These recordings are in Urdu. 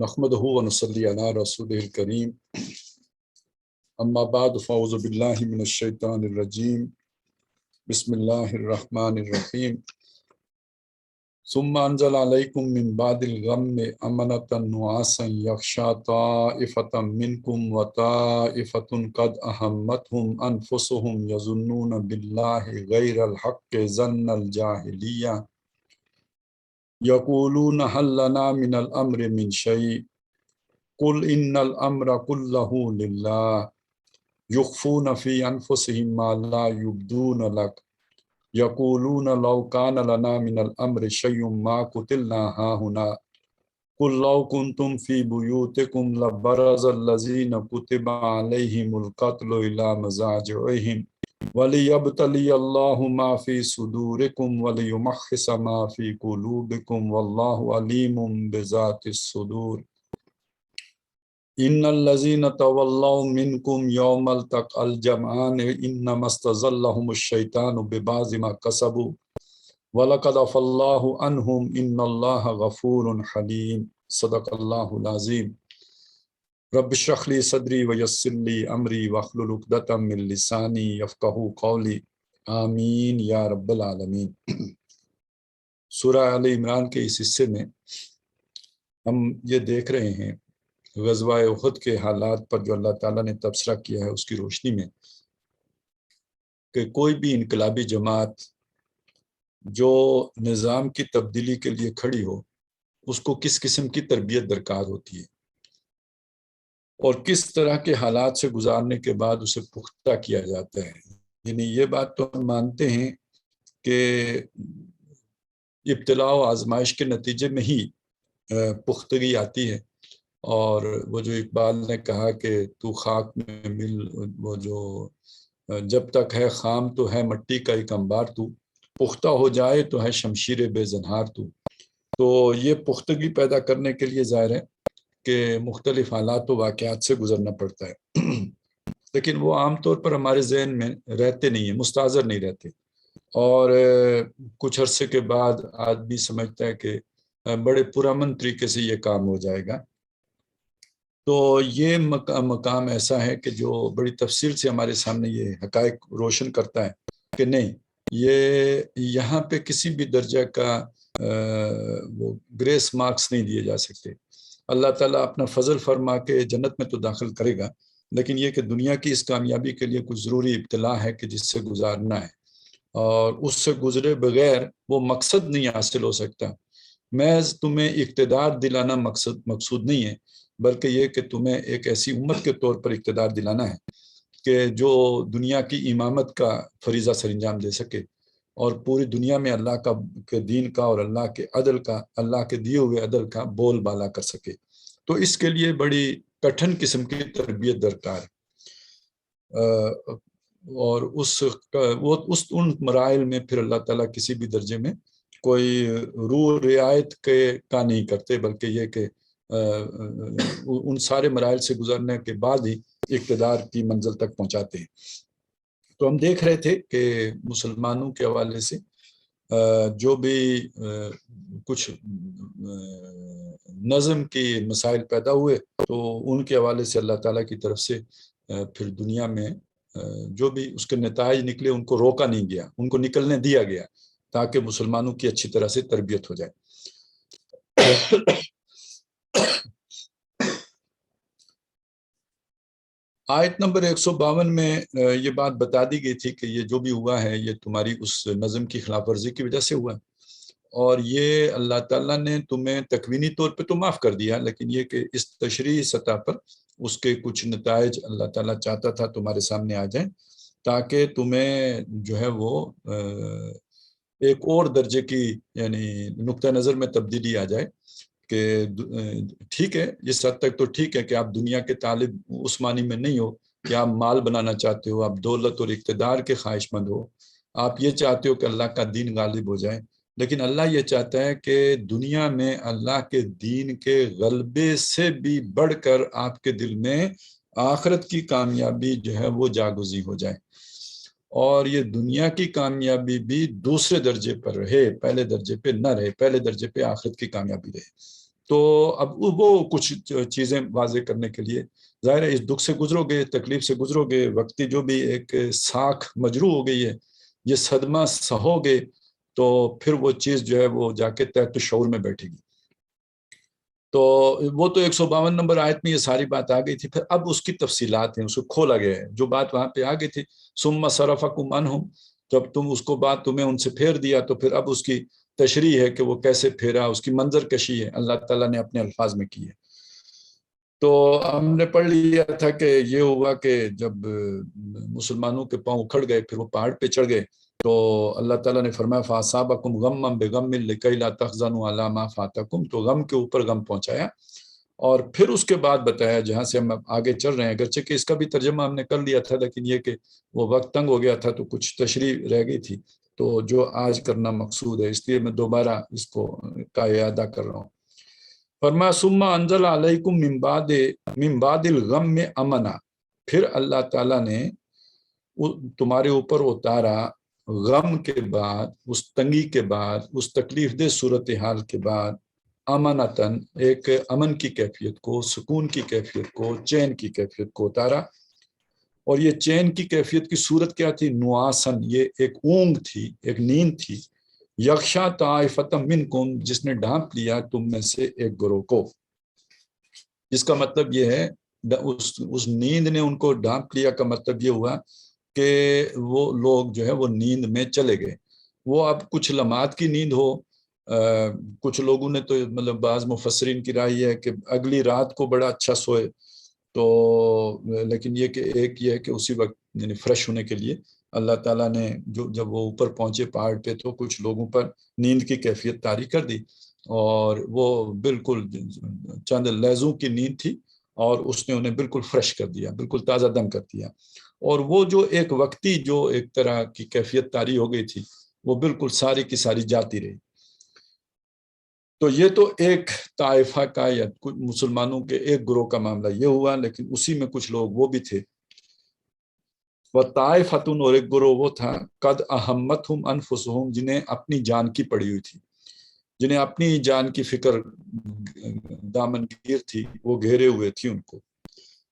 نحمدہ و نصلی علی رسولہ الکریم اما بعد فاعوذ باللہ من الشیطان الرجیم بسم اللہ الرحمن الرحیم ثم انزل علیکم من بعد الغم امنۃ نعاسا یغشی طائفۃ منکم وطائفۃ قد اہمتہم انفسہم یظنون باللہ غیر الحق ظن الجاہلیہ یقولون هل لنا من الامر من شیء قل ان الامر كله لله یخفون فی انفسهم ما لا یبدون لك یقولون لو كان لنا من الامر شیء ما قتلنا هاهنا قل لو كنتم في بيوتكم لبرز الذين كتب عليهم القتل الى مضاجعهم وَلِيَبْتَلِيَ اللَّهُ مَا فِي صُدُورِكُمْ وَلِيُمَحِّصَ مَا فِي قُلُوبِكُمْ وَاللَّهُ عَلِيمٌ بِذَاتِ الصُّدُورِ إِنَّ الَّذِينَ تَوَلَّوْا مِنْكُمْ يَوْمَ الْتَقَى الْجَمْعَانِ إِنَّمَا اسْتَزَلَّهُمُ الشَّيْطَانُ بِبَعْضِ مَا كَسَبُوا وَلَقَدْ عَفَا اللَّهُ عَنْهُمْ إِنَّ اللَّهَ غَفُورٌ حَلِيمٌ صدق اللہ العظیم۔ رب اشرح لی صدری ویسر لی امری واحلل عقدۃ من لسانی یفقہوا قولی آمین یا رب العالمین۔ سورہ آل عمران کے اس حصے میں ہم یہ دیکھ رہے ہیں غزوہ احد کے حالات پر جو اللہ تعالیٰ نے تبصرہ کیا ہے اس کی روشنی میں کہ کوئی بھی انقلابی جماعت جو نظام کی تبدیلی کے لیے کھڑی ہو اس کو کس قسم کی تربیت درکار ہوتی ہے اور کس طرح کے حالات سے گزارنے کے بعد اسے پختہ کیا جاتا ہے۔ یعنی یہ بات تو ہم مانتے ہیں کہ ابتلاء و آزمائش کے نتیجے میں ہی پختگی آتی ہے، اور وہ جو اقبال نے کہا کہ تو خاک میں مل، وہ جو جب تک ہے خام تو ہے مٹی کا ایک انبار، تو پختہ ہو جائے تو ہے شمشیر بے زنہار تو یہ پختگی پیدا کرنے کے لیے ظاہر ہے کہ مختلف حالات و واقعات سے گزرنا پڑتا ہے، لیکن وہ عام طور پر ہمارے ذہن میں رہتے نہیں ہیں، مستحضر نہیں رہتے، اور کچھ عرصے کے بعد آدمی سمجھتا ہے کہ بڑے پرامن طریقے سے یہ کام ہو جائے گا۔ تو یہ مقام ایسا ہے کہ جو بڑی تفصیل سے ہمارے سامنے یہ حقائق روشن کرتا ہے کہ نہیں، یہ یہاں پہ کسی بھی درجہ کا وہ گریس مارکس نہیں دیے جا سکتے۔ اللہ تعالیٰ اپنا فضل فرما کے جنت میں تو داخل کرے گا، لیکن یہ کہ دنیا کی اس کامیابی کے لیے کچھ ضروری ابتلاء ہے کہ جس سے گزارنا ہے، اور اس سے گزرے بغیر وہ مقصد نہیں حاصل ہو سکتا۔ محض تمہیں اقتدار دلانا مقصود نہیں ہے، بلکہ یہ کہ تمہیں ایک ایسی امت کے طور پر اقتدار دلانا ہے کہ جو دنیا کی امامت کا فریضہ سر انجام دے سکے اور پوری دنیا میں اللہ کے دین کا اور اللہ کے عدل کا، اللہ کے دیے ہوئے عدل کا بول بالا کر سکے۔ تو اس کے لیے بڑی کٹھن قسم کی تربیت درکار ہے، اور ان مراحل میں پھر اللہ تعالیٰ کسی بھی درجے میں کوئی رعایت کا نہیں کرتے، بلکہ یہ کہ ان سارے مراحل سے گزرنے کے بعد ہی اقتدار کی منزل تک پہنچاتے ہیں۔ تو ہم دیکھ رہے تھے کہ مسلمانوں کے حوالے سے جو بھی کچھ نظم کی مسائل پیدا ہوئے تو ان کے حوالے سے اللہ تعالیٰ کی طرف سے پھر دنیا میں جو بھی اس کے نتائج نکلے ان کو روکا نہیں گیا، ان کو نکلنے دیا گیا تاکہ مسلمانوں کی اچھی طرح سے تربیت ہو جائے۔ آیت نمبر 152 میں یہ بات بتا دی گئی تھی کہ یہ جو بھی ہوا ہے یہ تمہاری اس نظم کی خلاف ورزی کی وجہ سے ہوا ہے، اور یہ اللہ تعالیٰ نے تمہیں تکوینی طور پہ تو معاف کر دیا، لیکن یہ کہ اس تشریعی سطح پر اس کے کچھ نتائج اللہ تعالیٰ چاہتا تھا تمہارے سامنے آ جائیں تاکہ تمہیں جو ہے وہ ایک اور درجے کی یعنی نقطہ نظر میں تبدیلی آ جائے کہ ٹھیک ہے، اس حد تک تو ٹھیک ہے کہ آپ دنیا کے طالب اس معنی میں نہیں ہو کہ آپ مال بنانا چاہتے ہو، آپ دولت اور اقتدار کے خواہش مند ہو، آپ یہ چاہتے ہو کہ اللہ کا دین غالب ہو جائے، لیکن اللہ یہ چاہتا ہے کہ دنیا میں اللہ کے دین کے غلبے سے بھی بڑھ کر آپ کے دل میں آخرت کی کامیابی جو ہے وہ جاگزی ہو جائے، اور یہ دنیا کی کامیابی بھی دوسرے درجے پر رہے، پہلے درجے پہ نہ رہے، پہلے درجے پہ آخرت کی کامیابی رہے۔ تو اب وہ کچھ چیزیں واضح کرنے کے لیے، ظاہر ہے اس دکھ سے گزرو گے، تکلیف سے گزرو گے، وقتی جو بھی ایک ساکھ مجروح ہو گئی ہے، یہ صدمہ سہو گے، تو پھر وہ چیز جو ہے وہ جا کے تحت شعور میں بیٹھے گی۔ تو وہ تو 152 نمبر آیت میں یہ ساری بات آ گئی تھی۔ پھر اب اس کی تفصیلات ہیں، اس کو کھولا گیا ہے، جو بات وہاں پہ آ گئی تھی ثم صرفکم عنہم، جب تم اس کو بات تمہیں ان سے پھیر دیا، تو پھر اب اس کی تشریح ہے کہ وہ کیسے پھیرا، اس کی منظر کشی ہے اللہ تعالیٰ نے اپنے الفاظ میں کی ہے۔ تو ہم نے پڑھ لیا تھا کہ یہ ہوا کہ جب مسلمانوں کے پاؤں اکھڑ گئے، پھر وہ پہاڑ پہ چڑھ گئے، تو اللہ تعالیٰ نے فرمایا فَأَصَابَكُمْ غَمًّا بِغَمٍّ لِكَيْ لَا تَحْزَنُوا عَلَىٰ مَا فَاتَكُمْ، تو غم کے اوپر غم پہنچایا، اور پھر اس کے بعد بتایا جہاں سے ہم آگے چل رہے ہیں، اگرچہ کہ اس کا بھی ترجمہ ہم نے کر لیا تھا، لیکن یہ کہ وہ وقت تنگ ہو گیا تھا تو کچھ تشریح رہ گئی تھی، تو جو آج کرنا مقصود ہے، اس لیے میں دوبارہ اس کو کا اعادہ کر رہا ہوں۔ فرمایا ثم انزل علیکم من بعد الغم امنا، پھر اللہ تعالیٰ نے تمہارے اوپر اتارا غم کے بعد، اس تنگی کے بعد، اس تکلیف دہ صورتحال کے بعد، امنتن، ایک امن کی کیفیت کو، سکون کی کیفیت کو، چین کی کیفیت کو اتارا۔ اور یہ چین کی کیفیت کی صورت کیا تھی؟ نعاسن، یہ ایک اونگ تھی، ایک نیند تھی، یغشا طائفۃ منکم، جس نے ڈھانپ لیا تم میں سے ایک گروہ کو، جس کا مطلب یہ ہے اس نیند نے ان کو ڈھانپ لیا کا مطلب یہ ہوا کہ وہ لوگ جو ہے وہ نیند میں چلے گئے۔ وہ اب کچھ لمحات کی نیند ہو، کچھ لوگوں نے تو مطلب بعض مفسرین کی رائے ہے کہ اگلی رات کو بڑا اچھا سوئے، تو لیکن یہ کہ ایک یہ ہے کہ اسی وقت یعنی فریش ہونے کے لیے اللہ تعالیٰ نے جب وہ اوپر پہنچے پہاڑ پہ تو کچھ لوگوں پر نیند کی کیفیت طاری کر دی، اور وہ بالکل چند لہزوں کی نیند تھی، اور اس نے انہیں بالکل فریش کر دیا، بالکل تازہ دم کر دیا، اور وہ جو ایک وقتی جو ایک طرح کی کیفیت طاری ہو گئی تھی وہ بالکل ساری کی ساری جاتی رہی۔ تو یہ تو ایک طائفہ کا یا کچھ مسلمانوں کے ایک گروہ کا معاملہ یہ ہوا، لیکن اسی میں کچھ لوگ وہ بھی تھے، وہ طائفتن، اور ایک گروہ وہ تھا قد اہمتہم انفسہم، جنہیں اپنی جان کی پڑی ہوئی تھی، جنہیں اپنی جان کی فکر دامن گیر تھی، وہ گھیرے ہوئے تھی ان کو۔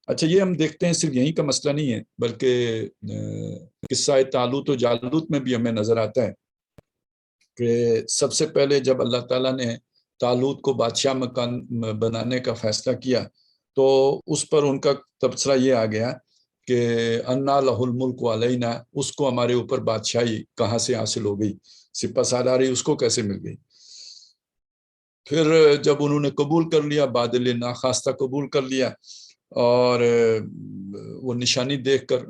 اچھا، یہ ہم دیکھتے ہیں صرف یہیں کا مسئلہ نہیں ہے، بلکہ قصہ طالوت و جالوت میں بھی ہمیں نظر آتا ہے کہ سب سے پہلے جب اللہ تعالیٰ نے طالوت کو بادشاہ مکان بنانے کا فیصلہ کیا تو اس پر ان کا تبصرہ یہ آ گیا کہ انا لہ الملک علینا، اس کو ہمارے اوپر بادشاہی کہاں سے حاصل ہو گئی، سپہ سالاری اس کو کیسے مل گئی۔ پھر جب انہوں نے قبول کر لیا، بادل ناخواستہ قبول کر لیا، اور وہ نشانی دیکھ کر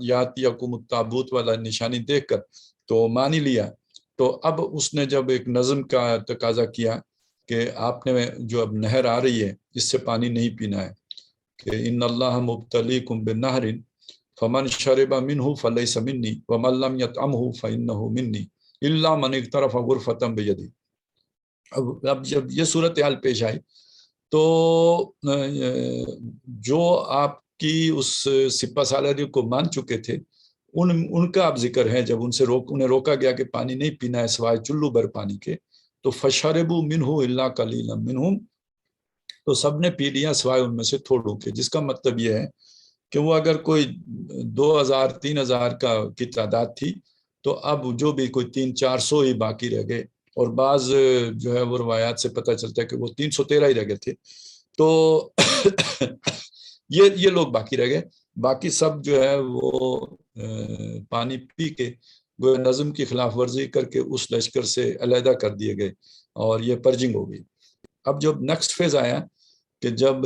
یاتیکم التابوت والا نشانی دیکھ کر تو مان ہی لیا، تو اب اس نے جب ایک نظم کا تقاضا کیا کہ آپ نے جو اب نہر آ رہی ہے اس سے پانی نہیں پینا ہے، کہ ان اللہ مبتلیکم بنہر فمن شرب منہ فلیس منی ومن لم یطعمہ فانہ منی الا من اغترف غرفۃ بیدی۔ اب جب یہ صورتحال پیش آئی تو جو آپ کی اس سپہ سالاری کو مان چکے تھے ان کا اب ذکر ہے، جب انہیں روکا گیا کہ پانی نہیں پینا ہے سوائے چلو بھر پانی کے، تو فشربوا منہ الا قلیلا منہم، تو سب نے پی لیا سوائے ان میں سے تھوڑوں کے، جس کا مطلب یہ ہے کہ وہ اگر کوئی 2000-3000 کی تعداد تھی تو اب جو بھی کوئی 300-400 ہی باقی رہ گئے، اور بعض جو ہے وہ روایات سے پتہ چلتا ہے کہ وہ 313 ہی رہ گئے تھے، تو یہ لوگ باقی رہ گئے، باقی سب جو ہے وہ پانی پی کے نظم کی خلاف ورزی کر کے اس لشکر سے علیحدہ کر دیے گئے، اور یہ پرجنگ ہو گئی۔ اب جب نیکسٹ فیز آیا کہ جب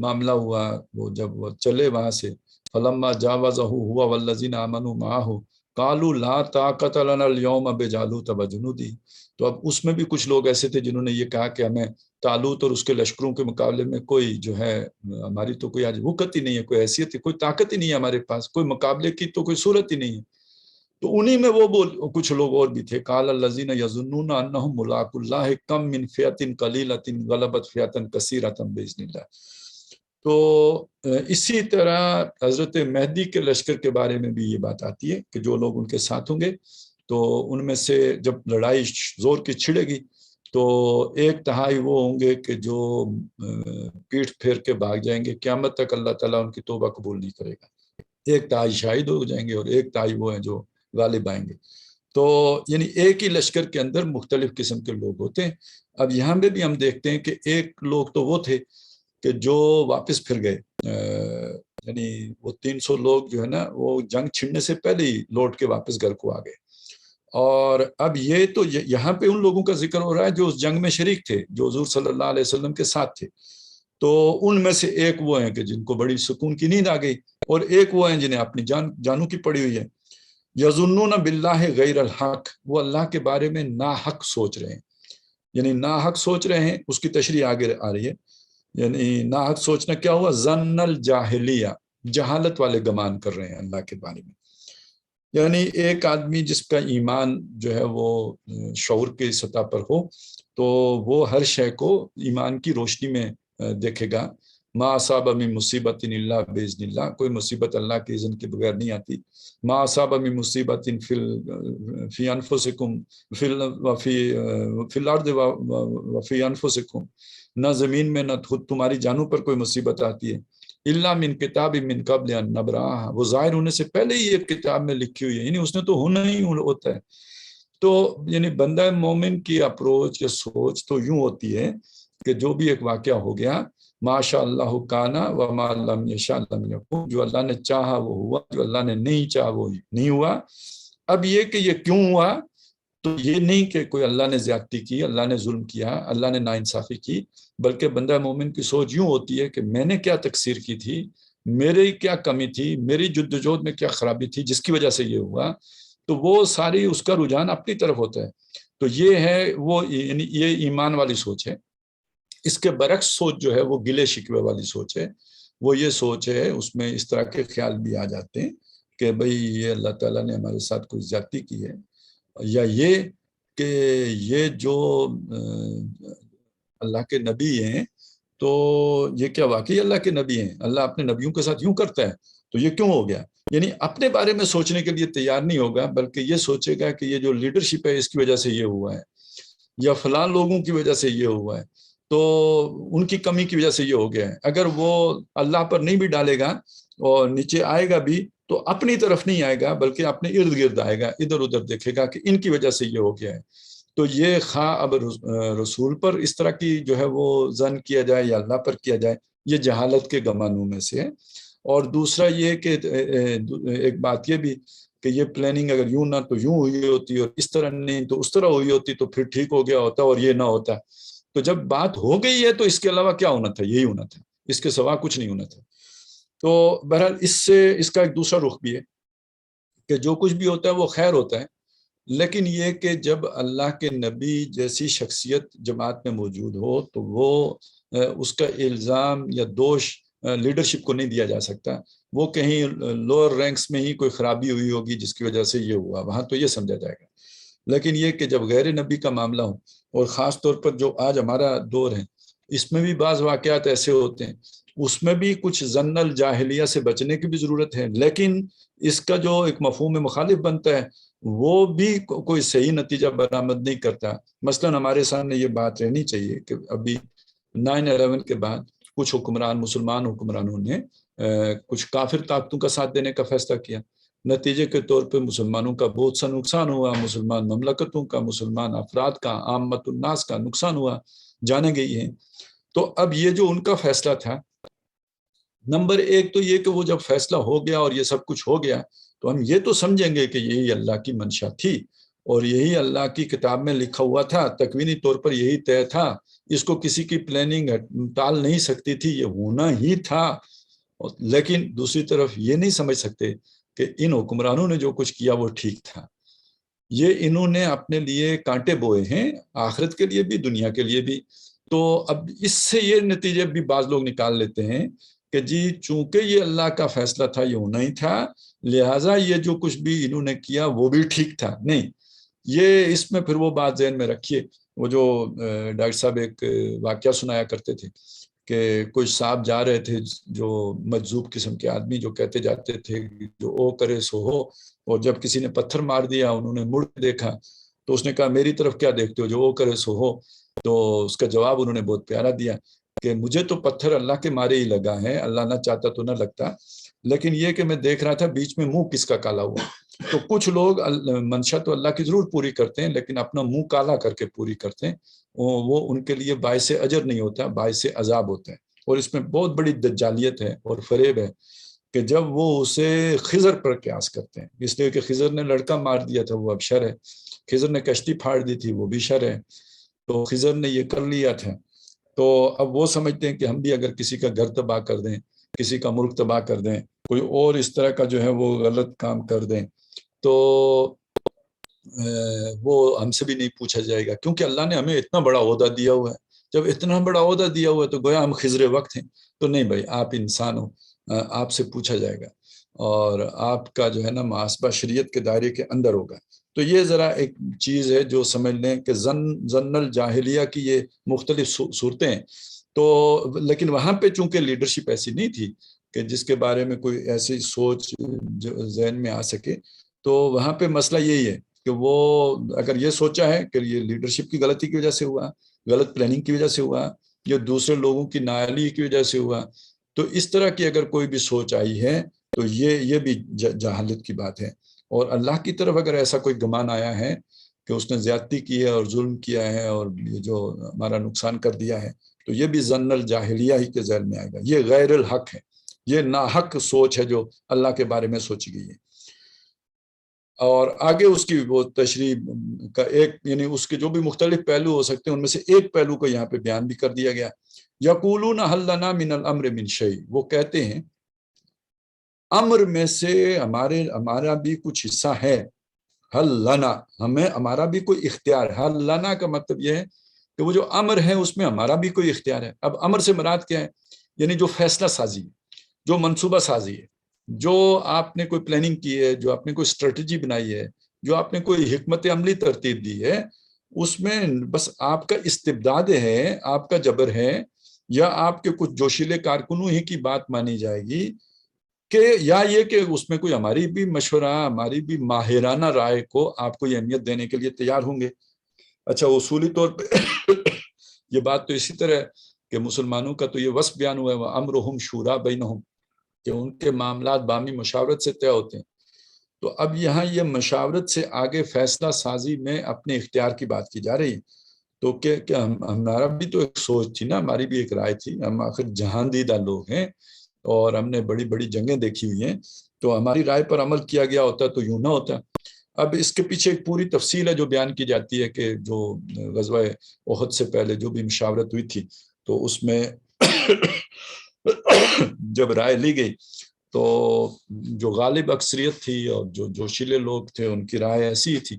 معاملہ ہوا، وہ جب وہ چلے وہاں سے، فلما جاوزہ ہوا والذین آمنوا معہ قالوا لا طاقت لنا اليوم بجالوت وجنودی، تو اب اس میں بھی کچھ لوگ ایسے تھے جنہوں نے یہ کہا کہ ہمیں طالوت اور اس کے لشکروں کے مقابلے میں کوئی جو ہے ہماری تو کوئی آج وقت ہی نہیں ہے، کوئی حیثیت ہی، کوئی طاقت ہی نہیں ہے ہمارے پاس، کوئی مقابلے کی تو کوئی صورت ہی نہیں ہے۔ تو انہی میں وہ کچھ لوگ اور بھی تھے، قال الذین یظنون انہم ملاقو اللہ کم من فئۃ قلیلۃ غلبت فئۃ کثیرۃ باذن اللہ۔ تو اسی طرح حضرت مہدی کے لشکر کے بارے میں بھی یہ بات آتی ہے کہ جو لوگ ان کے ساتھ ہوں گے تو ان میں سے جب لڑائی زور کی چھڑے گی تو 1/3 وہ ہوں گے کہ جو پیٹھ پھیر کے بھاگ جائیں گے، قیامت تک اللہ تعالیٰ ان کی توبہ قبول نہیں کرے گا۔ 1/3 شہید ہو جائیں گے اور 1/3 وہ ہیں جو غالب آئیں گے۔ تو یعنی ایک ہی لشکر کے اندر مختلف قسم کے لوگ ہوتے ہیں۔ اب یہاں پہ بھی ہم دیکھتے ہیں کہ ایک لوگ تو وہ تھے کہ جو واپس پھر گئے، یعنی وہ 300 لوگ جو ہے نا وہ جنگ چھڑنے سے پہلے ہی لوٹ کے واپس گھر کو آ گئے۔ اور اب یہ تو یہاں پہ ان لوگوں کا ذکر ہو رہا ہے جو اس جنگ میں شریک تھے، جو حضور صلی اللہ علیہ وسلم کے ساتھ تھے۔ تو ان میں سے ایک وہ ہیں کہ جن کو بڑی سکون کی نیند آ گئی، اور ایک وہ ہیں جنہیں اپنی جانوں کی پڑی ہوئی ہے۔ یظنون باللہ غیر الحق، وہ اللہ کے بارے میں ناحق سوچ رہے ہیں، یعنی ناحق سوچ رہے ہیں۔ اس کی تشریح آگے آ رہی ہے، یعنی ناحق سوچنا کیا ہوا؟ ظن الجاہلیہ، جہالت والے گمان کر رہے ہیں اللہ کے بارے میں۔ یعنی ایک آدمی جس کا ایمان جو ہے وہ شعور کی سطح پر ہو تو وہ ہر شے کو ایمان کی روشنی میں دیکھے گا۔ ما اصاب من مصیبت الا باذن اللہ، کوئی مصیبت اللہ کے اذن کے بغیر نہیں آتی۔ ما اصاب من مصیبت فی انفسکم فی الارض وفی انفسکم، نہ زمین میں نہ خود تمہاری جانوں پر کوئی مصیبت آتی ہے، الا من کتاب من قبل ان نبرأہا، وہ ظاہر ہونے سے پہلے ہی ایک کتاب میں لکھی ہوئی ہے، یعنی اس نے تو ہونا ہی ہوتا ہے۔ تو یعنی بندہ مومن کی اپروچ یا سوچ تو یوں ہوتی ہے کہ جو بھی ایک واقعہ ہو گیا، ماشاء اللہ کانا وما لم یشاء لم یکن، جو اللہ نے چاہا وہ ہوا، جو اللہ نے نہیں چاہا وہ نہیں ہوا۔ اب یہ کہ یہ کیوں ہوا، تو یہ نہیں کہ کوئی اللہ نے زیادتی کی، اللہ نے ظلم کیا، اللہ نے ناانصافی کی، بلکہ بندہ مومن کی سوچ یوں ہوتی ہے کہ میں نے کیا تقصیر کی تھی، میری کیا کمی تھی، میری جدوجہد میں کیا خرابی تھی جس کی وجہ سے یہ ہوا، تو وہ ساری اس کا رجحان اپنی طرف ہوتا ہے۔ تو یہ ہے وہ، یعنی یہ ایمان والی سوچ ہے۔ اس کے برعکس سوچ جو ہے وہ گلے شکوے والی سوچ ہے۔ وہ یہ سوچ ہے، اس میں اس طرح کے خیال بھی آ جاتے ہیں کہ بھئی یہ اللہ تعالیٰ نے ہمارے ساتھ کوئی زیادتی کی ہے، یا یہ کہ یہ جو اللہ کے نبی ہیں تو یہ کیا واقعی اللہ کے نبی ہیں؟ اللہ اپنے نبیوں کے ساتھ یوں کرتا ہے تو یہ کیوں ہو گیا؟ یعنی اپنے بارے میں سوچنے کے لیے تیار نہیں ہوگا، بلکہ یہ سوچے گا کہ یہ جو لیڈرشپ ہے اس کی وجہ سے یہ ہوا ہے، یا فلاں لوگوں کی وجہ سے یہ ہوا ہے، تو ان کی کمی کی وجہ سے یہ ہو گیا ہے۔ اگر وہ اللہ پر نہیں بھی ڈالے گا اور نیچے آئے گا بھی تو اپنی طرف نہیں آئے گا، بلکہ اپنے ارد گرد آئے گا، ادھر ادھر دیکھے گا کہ ان کی وجہ سے یہ ہو گیا ہے۔ تو یہ خواہ اب رسول پر اس طرح کی جو ہے وہ ظن کیا جائے یا اللہ پر کیا جائے، یہ جہالت کے گمانوں میں سے ہے۔ اور دوسرا یہ کہ ایک بات یہ بھی کہ یہ پلاننگ اگر یوں نہ تو یوں ہوئی ہوتی، اور اس طرح نہیں تو اس طرح ہوئی ہوتی تو پھر ٹھیک ہو گیا ہوتا اور یہ نہ ہوتا۔ تو جب بات ہو گئی ہے تو اس کے علاوہ کیا ہونا تھا؟ یہی ہونا تھا، اس کے سوا کچھ نہیں ہونا تھا۔ تو بہرحال اس کا ایک دوسرا رخ بھی ہے کہ جو کچھ بھی ہوتا ہے وہ خیر ہوتا ہے، لیکن یہ کہ جب اللہ کے نبی جیسی شخصیت جماعت میں موجود ہو تو وہ اس کا الزام یا دوش لیڈرشپ کو نہیں دیا جا سکتا۔ وہ کہیں لوور رینکس میں ہی کوئی خرابی ہوئی ہوگی جس کی وجہ سے یہ ہوا، وہاں تو یہ سمجھا جائے گا۔ لیکن یہ کہ جب غیر نبی کا معاملہ ہو، اور خاص طور پر جو آج ہمارا دور ہے، اس میں بھی بعض واقعات ایسے ہوتے ہیں، اس میں بھی کچھ ظن الجاہلیہ سے بچنے کی بھی ضرورت ہے، لیکن اس کا جو ایک مفہوم مخالف بنتا ہے وہ بھی کوئی صحیح نتیجہ برآمد نہیں کرتا۔ مثلا ہمارے سامنے یہ بات رہنی چاہیے کہ ابھی 9/11 کے بعد کچھ حکمران، مسلمان حکمرانوں نے کچھ کافر طاقتوں کا ساتھ دینے کا فیصلہ کیا، نتیجے کے طور پہ مسلمانوں کا بہت سا نقصان ہوا، مسلمان مملکتوں کا، مسلمان افراد کا، عامت الناس کا نقصان ہوا، جانے گئی ہیں۔ تو اب یہ جو ان کا فیصلہ تھا، نمبر ایک تو یہ کہ وہ جب فیصلہ ہو گیا اور یہ سب کچھ ہو گیا تو ہم یہ تو سمجھیں گے کہ یہی اللہ کی منشا تھی اور یہی اللہ کی کتاب میں لکھا ہوا تھا، تکوینی طور پر یہی طے تھا، اس کو کسی کی پلاننگ ٹال نہیں سکتی تھی، یہ ہونا ہی تھا۔ لیکن دوسری طرف یہ نہیں سمجھ سکتے کہ ان حکمرانوں نے جو کچھ کیا وہ ٹھیک تھا۔ یہ انہوں نے اپنے لیے کانٹے بوئے ہیں، آخرت کے لیے بھی، دنیا کے لیے بھی۔ تو اب اس سے یہ نتیجے بھی بعض لوگ نکال لیتے ہیں کہ جی چونکہ یہ اللہ کا فیصلہ تھا، یہ ہونا ہی تھا، لہٰذا یہ جو کچھ بھی انہوں نے کیا وہ بھی ٹھیک تھا۔ نہیں، یہ اس میں پھر وہ بات ذہن میں رکھیے، وہ جو ڈاکٹر صاحب ایک واقعہ سنایا کرتے تھے کہ کچھ صاحب جا رہے تھے، جو مجذوب قسم کے آدمی جو کہتے جاتے تھے جو او کرے سو ہو، اور جب کسی نے پتھر مار دیا انہوں نے مڑ دیکھا تو اس نے کہا میری طرف کیا دیکھتے ہو، جو او کرے سو ہو۔ تو اس کا جواب انہوں نے بہت پیارا دیا کہ مجھے تو پتھر اللہ کے مارے ہی لگا ہے، اللہ نہ چاہتا تو نہ لگتا، لیکن یہ کہ میں دیکھ رہا تھا بیچ میں منہ کس کا کالا ہوا۔ تو کچھ لوگ منشا تو اللہ کی ضرور پوری کرتے ہیں، لیکن اپنا منہ کالا کر کے پوری کرتے ہیں، وہ ان کے لیے باعث اجر نہیں ہوتا، باعث عذاب ہوتا ہے۔ اور اس میں بہت بڑی دجالیت ہے اور فریب ہے کہ جب وہ اسے خضر پر قیاس کرتے ہیں، اس لیے کہ خضر نے لڑکا مار دیا تھا، وہ اب شر ہے، خضر نے کشتی پھاڑ دی تھی، وہ بھی شر ہے، تو خضر نے یہ کر لیا تھا۔ تو اب وہ سمجھتے ہیں کہ ہم بھی اگر کسی کا گھر تباہ کر دیں، کسی کا ملک تباہ کر دیں، کوئی اور اس طرح کا جو ہے وہ غلط کام کر دیں، تو وہ ہم سے بھی نہیں پوچھا جائے گا، کیونکہ اللہ نے ہمیں اتنا بڑا عہدہ دیا ہوا ہے۔ جب اتنا بڑا عہدہ دیا ہوا ہے تو گویا ہم خضر وقت ہیں، تو نہیں بھائی، آپ انسان ہو، آپ سے پوچھا جائے گا، اور آپ کا جو ہے نا محاسبہ شریعت کے دائرے کے اندر ہوگا۔ تو یہ ذرا ایک چیز ہے جو سمجھ لیں کہ ظن الجاہلیہ کی یہ مختلف صورتیں ہیں۔ تو لیکن وہاں پہ چونکہ لیڈرشپ ایسی نہیں تھی کہ جس کے بارے میں کوئی ایسی سوچ ذہن میں آ سکے، تو وہاں پہ مسئلہ یہی ہے کہ وہ اگر یہ سوچا ہے کہ یہ لیڈرشپ کی غلطی کی وجہ سے ہوا، غلط پلاننگ کی وجہ سے ہوا، یا دوسرے لوگوں کی نااہلی کی وجہ سے ہوا، تو اس طرح کی اگر کوئی بھی سوچ آئی ہے تو یہ بھی جہالت کی بات ہے۔ اور اللہ کی طرف اگر ایسا کوئی گمان آیا ہے کہ اس نے زیادتی کی ہے اور ظلم کیا ہے اور یہ جو ہمارا نقصان کر دیا ہے، تو یہ بھی ظن الجاہلیہ ہی کے ذیل میں آئے گا۔ یہ غیر الحق ہے، یہ ناحق سوچ ہے جو اللہ کے بارے میں سوچی گئی ہے۔ اور آگے اس کی وہ تشریح کا ایک، یعنی اس کے جو بھی مختلف پہلو ہو سکتے ہیں ان میں سے ایک پہلو کو یہاں پہ بیان بھی کر دیا گیا۔ یقولون حل لنا من الامر من شیء، وہ کہتے ہیں امر میں سے ہمارا بھی کچھ حصہ ہے، حل لنا، ہمارا بھی کوئی اختیار ہے۔ حل لنا کا مطلب یہ ہے کہ وہ جو امر ہے اس میں ہمارا بھی کوئی اختیار ہے۔ اب امر سے مراد کیا ہے؟ یعنی جو فیصلہ سازی، جو منصوبہ سازی ہے، جو آپ نے کوئی پلاننگ کی ہے، جو آپ نے کوئی اسٹریٹجی بنائی ہے، جو آپ نے کوئی حکمت عملی ترتیب دی ہے، اس میں بس آپ کا استبداد ہے، آپ کا جبر ہے، یا آپ کے کچھ جوشیلے کارکنوں ہی کی بات مانی جائے گی، کہ یا یہ کہ اس میں کوئی ہماری بھی مشورہ، ہماری بھی ماہرانہ رائے کو آپ کو یہ اہمیت دینے کے لیے تیار ہوں گے۔ اچھا، اصولی طور پہ یہ بات تو اسی طرح ہے کہ مسلمانوں کا تو یہ وصف بیان ہوا ہے وَأَمْرُهُمْ شُورَىٰ بَيْنَهُمْ، کہ ان کے معاملات باہمی مشاورت سے طے ہوتے ہیں۔ تو اب یہاں یہ مشاورت سے آگے فیصلہ سازی میں اپنے اختیار کی بات کی جا رہی ہے۔ تو کیا ہمارا بھی تو ایک سوچ تھی نا، ہماری بھی ایک رائے تھی، ہم آخر جہان دیدہ لوگ ہیں اور ہم نے بڑی بڑی جنگیں دیکھی ہوئی ہیں، تو ہماری رائے پر عمل کیا گیا ہوتا تو یوں نہ ہوتا۔ اب اس کے پیچھے ایک پوری تفصیل ہے جو بیان کی جاتی ہے کہ جو غزوہ احد سے پہلے جو بھی مشاورت ہوئی تھی، تو اس میں جب رائے لی گئی تو جو غالب اکثریت تھی اور جو جوشیلے لوگ تھے ان کی رائے ایسی ہی تھی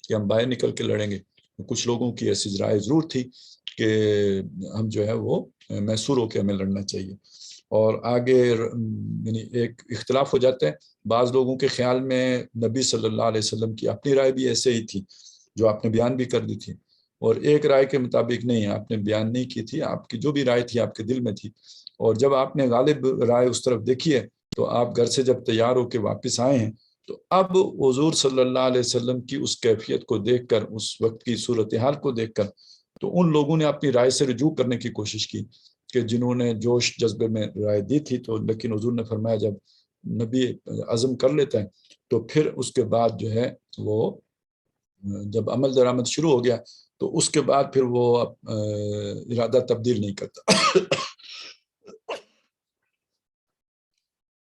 کہ ہم باہر نکل کے لڑیں گے۔ کچھ لوگوں کی ایسی رائے ضرور تھی کہ ہم جو ہے وہ محصور ہو کے ہمیں لڑنا چاہیے، اور آگے یعنی ایک اختلاف ہو جاتا ہے۔ بعض لوگوں کے خیال میں نبی صلی اللہ علیہ وسلم کی اپنی رائے بھی ایسے ہی تھی جو آپ نے بیان بھی کر دی تھی، اور ایک رائے کے مطابق نہیں، آپ نے بیان نہیں کی تھی، آپ کی جو بھی رائے تھی آپ کے دل میں تھی، اور جب آپ نے غالب رائے اس طرف دیکھی ہے تو آپ گھر سے جب تیار ہو کے واپس آئے ہیں، تو اب حضور صلی اللہ علیہ وسلم کی اس کیفیت کو دیکھ کر، اس وقت کی صورتحال کو دیکھ کر، تو ان لوگوں نے اپنی رائے سے رجوع کرنے کی کوشش کی کہ جنہوں نے جوش جذبے میں رائے دی تھی، تو لیکن حضور نے فرمایا جب نبی عزم کر لیتا ہے تو پھر اس کے بعد جو ہے وہ جب عمل درآمد شروع ہو گیا تو اس کے بعد پھر وہ ارادہ تبدیل نہیں کرتا۔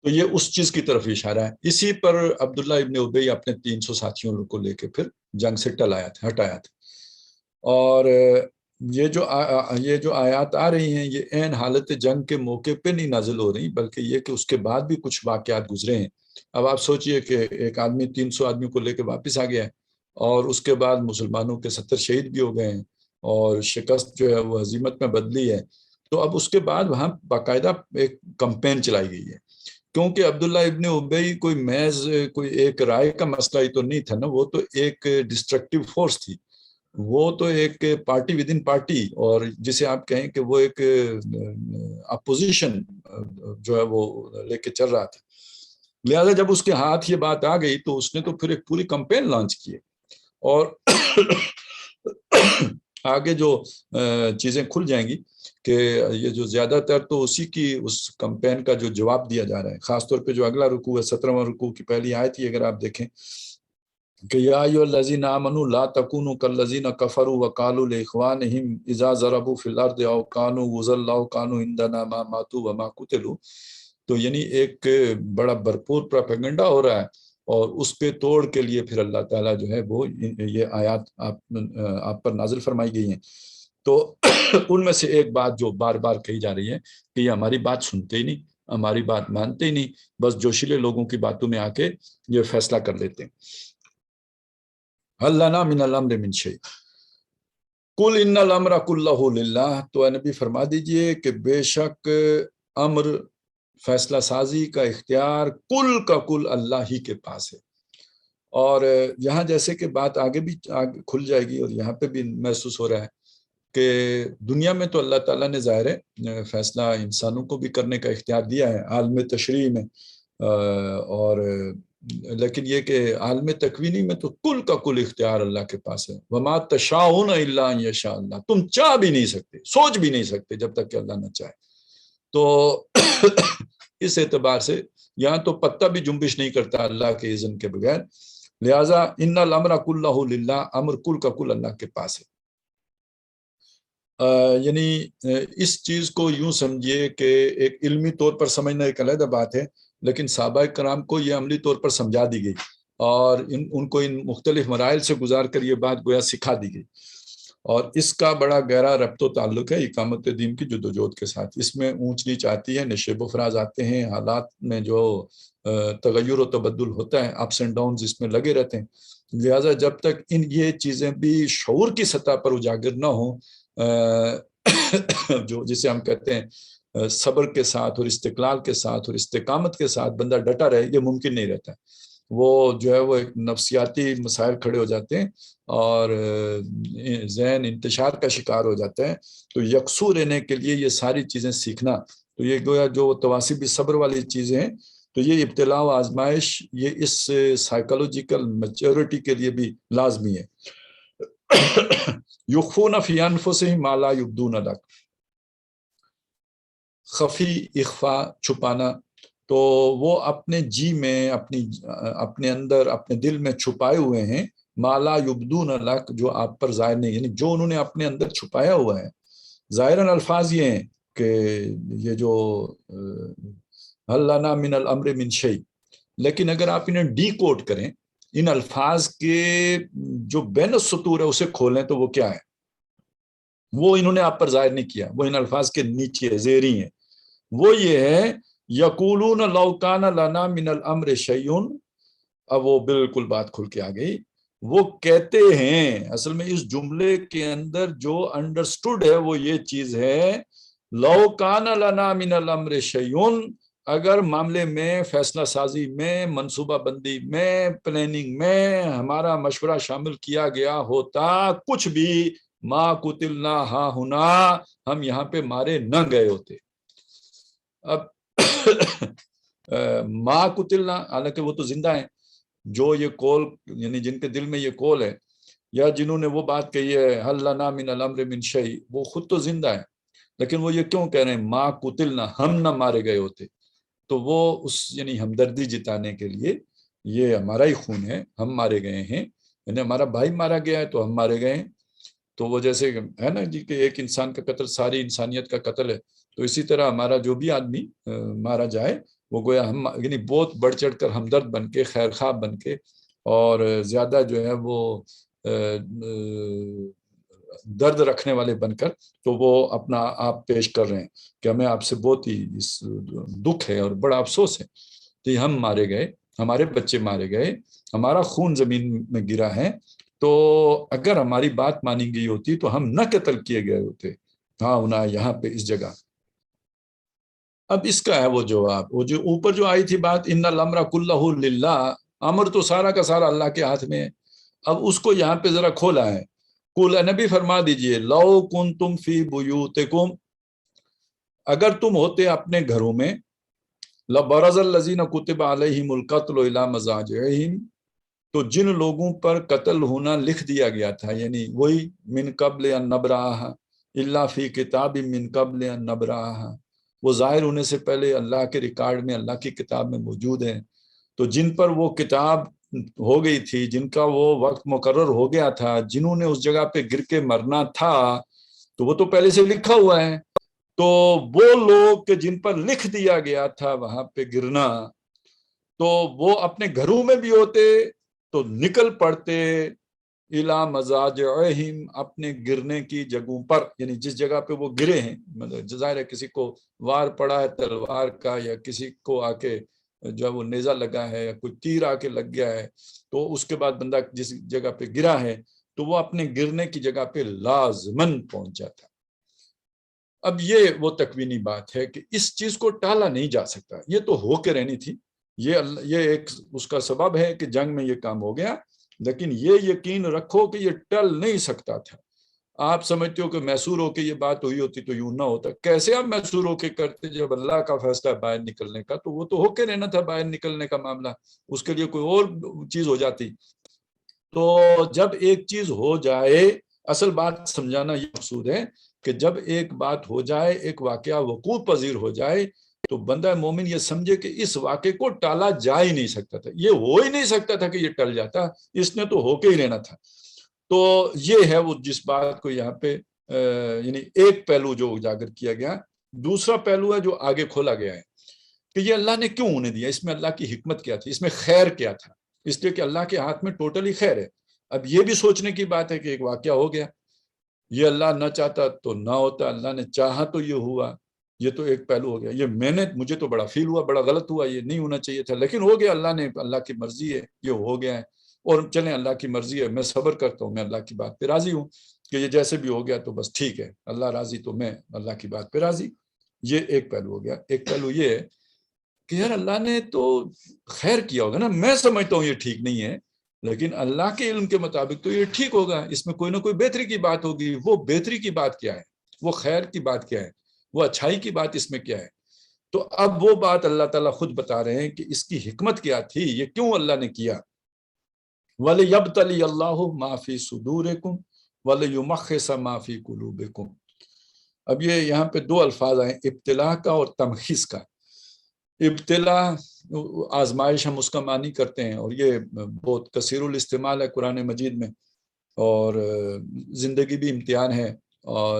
تو یہ اس چیز کی طرف اشارہ ہے۔ اسی پر عبداللہ ابن ابی اپنے 300 ساتھیوں کو لے کے پھر جنگ سے ہٹایا تھا۔ اور یہ جو آیات آ رہی ہیں یہ عین حالت جنگ کے موقع پہ نہیں نازل ہو رہی، بلکہ یہ کہ اس کے بعد بھی کچھ واقعات گزرے ہیں۔ اب آپ سوچئے کہ ایک آدمی 300 آدمیوں کو لے کے واپس آ گیا ہے، اور اس کے بعد مسلمانوں کے 70 شہید بھی ہو گئے ہیں، اور شکست جو ہے وہ ہزیمت میں بدلی ہے۔ تو اب اس کے بعد وہاں باقاعدہ ایک کمپین چلائی گئی ہے، کیونکہ عبداللہ ابن ابی کوئی محض کوئی ایک رائے کا مسئلہ ہی تو نہیں تھا نا، وہ تو ایک ڈسٹرکٹیو فورس تھی، وہ تو ایک پارٹی ود ان پارٹی، اور جسے آپ کہیں کہ وہ ایک اپوزیشن جو ہے وہ لے کے چل رہا تھا۔ لہذا جب اس کے ہاتھ یہ بات آ گئی تو اس نے تو پھر ایک پوری کمپین لانچ کی، اور آگے جو چیزیں کھل جائیں گی کہ یہ جو زیادہ تر تو اسی کی اس کمپین کا جو جواب دیا جا رہا ہے، خاص طور پہ جو اگلا رکوع ہے 17واں رکوع کی پہلی آیت ہی اگر آپ دیکھیں کہ یا ایھا الذین آمنوا لا تکونوا کالذین کفروا وقالوا لاخوانہم اذا ضربوا فی الارض او کانوا غزا لو کانوا عندنا ما ماتوا وما قتلوا، تو یعنی ایک بڑا بھرپور پروپیگنڈا ہو رہا ہے، اور اس پہ توڑ کے لیے پھر اللہ تعالیٰ جو ہے وہ یہ آیات آپ پر نازل فرمائی گئی ہیں۔ تو ان میں سے ایک بات جو بار بار کہی جا رہی ہے کہ یہ ہماری بات سنتے ہی نہیں، ہماری بات مانتے ہی نہیں، بس جوشیلے لوگوں کی باتوں میں آ کے یہ فیصلہ کر لیتے ہیں۔ هل لنا من الامر من شیء قل ان الامر کلہ للہ، تو اے نبی فرما دیجئے کہ بے شک امر، فیصلہ سازی کا اختیار کل کا کل اللہ ہی کے پاس ہے۔ اور یہاں جیسے کہ بات آگے بھی کھل جائے گی، اور یہاں پہ بھی محسوس ہو رہا ہے کہ دنیا میں تو اللہ تعالیٰ نے ظاہر ہے فیصلہ انسانوں کو بھی کرنے کا اختیار دیا ہے عالم تشریع میں، اور لیکن یہ کہ عالم تکوینی میں تو کل کا کل اختیار اللہ کے پاس ہے۔ وما تشاءون الا ان یشاء اللہ، تم چاہ بھی نہیں سکتے، سوچ بھی نہیں سکتے جب تک کہ اللہ نہ چاہے۔ تو اس اعتبار سے یہاں تو پتہ بھی جنبش نہیں کرتا اللہ کے اذن کے بغیر، لہٰذا ان الامر کلہ للہ، امر کل کا کل اللہ کے پاس ہے۔ یعنی اس چیز کو یوں سمجھیے کہ ایک علمی طور پر سمجھنا ایک علیحدہ بات ہے، لیکن صحابہ کرام کو یہ عملی طور پر سمجھا دی گئی، اور ان کو ان مختلف مراحل سے گزار کر یہ بات گویا سکھا دی گئی، اور اس کا بڑا گہرا ربط و تعلق ہے اقامت دین کی جدوجہد کے ساتھ۔ اس میں اونچ نیچ آتی ہے، نشیب و فراز آتے ہیں، حالات میں جو تغیر و تبدل ہوتا ہے، اپس اینڈ ڈاؤنز اس میں لگے رہتے ہیں، لہٰذا جب تک یہ چیزیں بھی شعور کی سطح پر اجاگر نہ ہوں، جو جسے ہم کہتے ہیں صبر کے ساتھ اور استقلال کے ساتھ اور استقامت کے ساتھ بندہ ڈٹا رہے، یہ ممکن نہیں رہتا۔ وہ جو ہے وہ ایک نفسیاتی مسائل کھڑے ہو جاتے ہیں، اور ذہن انتشار کا شکار ہو جاتا ہے۔ تو یکسو رہنے کے لیے یہ ساری چیزیں سیکھنا، تو یہ گویا جو تواسب صبر والی چیزیں ہیں، تو یہ ابتلاء و آزمائش یہ اس سائیکولوجیکل میچورٹی کے لیے بھی لازمی ہے۔ یخفون فی انفسہم ما لا یبدون لک، خفی، اخفا، چھپانا، تو وہ اپنے جی میں، اپنے اندر، اپنے دل میں چھپائے ہوئے ہیں، ما لا یبدون لک، جو آپ پر ظاہر نہیں، یعنی جو انہوں نے اپنے اندر چھپایا ہوا ہے۔ ظاہراً الفاظ یہ ہیں کہ یہ جو هل لنا من الامر من شیء، لیکن اگر آپ انہیں ڈی کوڈ کریں، ان الفاظ کے جو بین السطور ہے اسے کھولیں، تو وہ کیا ہے؟ وہ انہوں نے آپ پر ظاہر نہیں کیا، وہ ان الفاظ کے نیچے زیریں ہیں۔ وہ یہ ہے یقولون لو کان لنا من الامر شیء، اب وہ بالکل بات کھل کے آ گئی، وہ کہتے ہیں، اصل میں اس جملے کے اندر جو انڈرسٹوڈ ہے وہ یہ چیز ہے، لو کان لنا من الامر شیء، اگر معاملے میں، فیصلہ سازی میں، منصوبہ بندی میں، پلاننگ میں ہمارا مشورہ شامل کیا گیا ہوتا کچھ بھی، ما قتلنا ہا ہنا، ہم یہاں پہ مارے نہ گئے ہوتے۔ اب ما قتلنا، حالانکہ وہ تو زندہ ہیں، جو یہ قول، یعنی جن کے دل میں یہ قول ہے، یا جنہوں نے وہ بات کہی ہے هل لنا من الامر من شیء، وہ خود تو زندہ ہے، لیکن وہ یہ کیوں کہہ رہے ہیں ما قتلنا، ہم نہ مارے گئے ہوتے؟ تو وہ اس یعنی ہمدردی جتانے کے لیے، یہ ہمارا ہی خون ہے، ہم مارے گئے ہیں، یعنی ہمارا بھائی مارا گیا ہے تو ہم مارے گئے ہیں۔ تو وہ جیسے ہے نا جی کہ ایک انسان کا قتل ساری انسانیت کا قتل ہے، تو اسی طرح ہمارا جو بھی آدمی مارا جائے، وہ گویا ہم، یعنی بہت بڑھ چڑھ کر ہمدرد بن کے، خیر خواہ بن کے، اور زیادہ جو ہے وہ درد رکھنے والے بن کر، تو وہ اپنا آپ پیش کر رہے ہیں کہ ہمیں آپ سے بہت ہی دکھ ہے اور بڑا افسوس ہے کہ ہم مارے گئے، ہمارے بچے مارے گئے، ہمارا خون زمین میں گرا ہے، تو اگر ہماری بات مانی گئی ہوتی تو ہم نہ قتل کیے گئے ہوتے، ہاں ہونا یہاں پہ اس جگہ۔ اب اس کا ہے وہ جواب، وہ جو اوپر جو آئی تھی بات ان الامر کلہ للہ، امر تو سارا کا سارا اللہ کے ہاتھ میں ہے، اب اس کو یہاں پہ ذرا کھولا ہے۔ قل نبی فرما دیجئے لو کنتم فی بیوتکم، اگر تم ہوتے اپنے گھروں میں، لبرز الذین کتب علیہم القتل الی مضاجعہم، تو جن لوگوں پر قتل ہونا لکھ دیا گیا تھا، یعنی وہی من قبل ان نبرأہ الا فی کتاب من قبل ان نبرأہ، وہ ظاہر ہونے سے پہلے اللہ کے ریکارڈ میں، اللہ کی کتاب میں موجود ہیں. تو جن پر وہ کتاب ہو گئی تھی، جن کا وہ وقت مقرر ہو گیا تھا، جنہوں نے اس جگہ پہ گر کے مرنا تھا، تو وہ تو پہلے سے لکھا ہوا ہے. تو وہ لوگ کہ جن پر لکھ دیا گیا تھا وہاں پہ گرنا، تو وہ اپنے گھروں میں بھی ہوتے تو نکل پڑتے الا مضاجعہم، اپنے گرنے کی جگہوں پر، یعنی جس جگہ پہ وہ گرے ہیں. مطلب ظاہر ہے کسی کو وار پڑا ہے تلوار کا، یا کسی کو آ کے جو ہے وہ نیزہ لگا ہے، یا کوئی تیر آ کے لگ گیا ہے، تو اس کے بعد بندہ جس جگہ پہ گرا ہے تو وہ اپنے گرنے کی جگہ پہ لازمن پہنچ جاتا. اب یہ وہ تکوینی بات ہے کہ اس چیز کو ٹالا نہیں جا سکتا، یہ تو ہو کے رہنی تھی. یہ ایک اس کا سبب ہے کہ جنگ میں یہ کام ہو گیا، لیکن یہ یقین رکھو کہ یہ ٹل نہیں سکتا تھا. آپ سمجھتے ہو کہ محصور ہو کے یہ بات ہوئی ہوتی تو یوں نہ ہوتا. کیسے آپ محصور ہو کے کرتے؟ جب اللہ کا فیصلہ باہر نکلنے کا تو وہ تو ہو کے رہنا تھا باہر نکلنے کا معاملہ، اس کے لیے کوئی اور چیز ہو جاتی. تو جب ایک چیز ہو جائے، اصل بات سمجھانا یہ مقصود ہے کہ جب ایک بات ہو جائے، ایک واقعہ وقوع پذیر ہو جائے، تو بندہ مومن یہ سمجھے کہ اس واقعے کو ٹالا جا ہی نہیں سکتا تھا، یہ ہو ہی نہیں سکتا تھا کہ یہ ٹل جاتا، اس نے تو ہو کے ہی رہنا تھا. تو یہ ہے وہ جس بات کو یہاں پہ یعنی ایک پہلو جو اجاگر کیا گیا. دوسرا پہلو ہے جو آگے کھولا گیا ہے کہ یہ اللہ نے کیوں ہونے دیا، اس میں اللہ کی حکمت کیا تھی، اس میں خیر کیا تھا. اس لیے کہ اللہ کے ہاتھ میں ٹوٹلی خیر ہے. اب یہ بھی سوچنے کی بات ہے کہ ایک واقعہ ہو گیا، یہ اللہ نہ چاہتا تو نہ ہوتا، اللہ نے چاہا تو یہ ہوا. یہ تو ایک پہلو ہو گیا. یہ مجھے تو بڑا فیل ہوا، بڑا غلط ہوا، یہ نہیں ہونا چاہیے تھا، لیکن ہو گیا، اللہ کی مرضی ہے، یہ ہو گیا ہے. اور چلیں اللہ کی مرضی ہے، میں صبر کرتا ہوں، میں اللہ کی بات پہ راضی ہوں کہ یہ جیسے بھی ہو گیا تو بس ٹھیک ہے، اللہ راضی تو میں اللہ کی بات پہ راضی. یہ ایک پہلو ہو گیا. ایک پہلو یہ ہے کہ یار اللہ نے تو خیر کیا ہوگا نا، میں سمجھتا ہوں یہ ٹھیک نہیں ہے، لیکن اللہ کے علم کے مطابق تو یہ ٹھیک ہوگا، اس میں کوئی نہ کوئی بہتری کی بات ہوگی. وہ بہتری کی بات کیا ہے، وہ خیر کی بات کیا ہے، وہ اچھائی کی بات اس میں کیا ہے؟ تو اب وہ بات اللہ تعالیٰ خود بتا رہے ہیں کہ اس کی حکمت کیا تھی، یہ کیوں اللہ نے کیا. وَلِيَبْتَلِيَ اللَّهُ مَا فِي صُدُورِكُمْ وَلِيُمَحِّصَ مَا فِي قُلُوبِكُمْ. اب یہ یہاں پہ دو الفاظ آئے، ابتلا کا اور تمحیص کا. ابتلا آزمائش ہم اس کا معنی کرتے ہیں، اور یہ بہت کثیر الاستعمال ہے قرآن مجید میں. اور زندگی بھی امتحان ہے، اور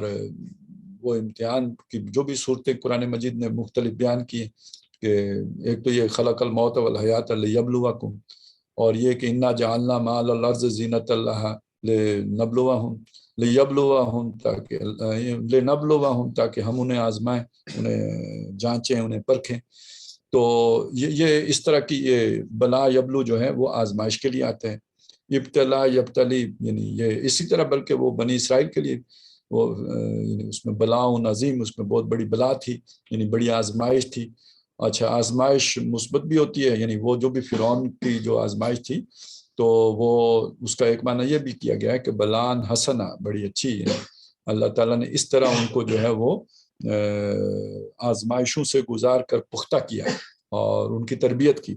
وہ امتحان کی جو بھی صورتیں قرآن مجید نے مختلف بیان کی کہ ایک تو یہ خلق الموت والحیات لیبلوکم، اور یہ کہ انا جعلنا ما علی الارض زینۃ لہا لنبلوہم تاکہ ہم انہیں آزمائیں، انہیں جانچیں، انہیں پرکھیں. تو یہ اس طرح کی یہ بلا یبلو جو ہے وہ آزمائش کے لیے آتے ہیں. ابتلا یبتلی، یعنی یہ اسی طرح بلکہ وہ بنی اسرائیل کے لیے وہ یعنی اس میں بلاؤں عظیم، اس میں بہت بڑی بلا تھی، یعنی بڑی آزمائش تھی. اچھا، آزمائش مثبت بھی ہوتی ہے، یعنی وہ جو بھی فرعون کی جو آزمائش تھی تو وہ اس کا ایک معنی یہ بھی کیا گیا ہے کہ بلان حسنہ، بڑی اچھی ہے. اللہ تعالیٰ نے اس طرح ان کو جو ہے وہ آزمائشوں سے گزار کر پختہ کیا اور ان کی تربیت کی.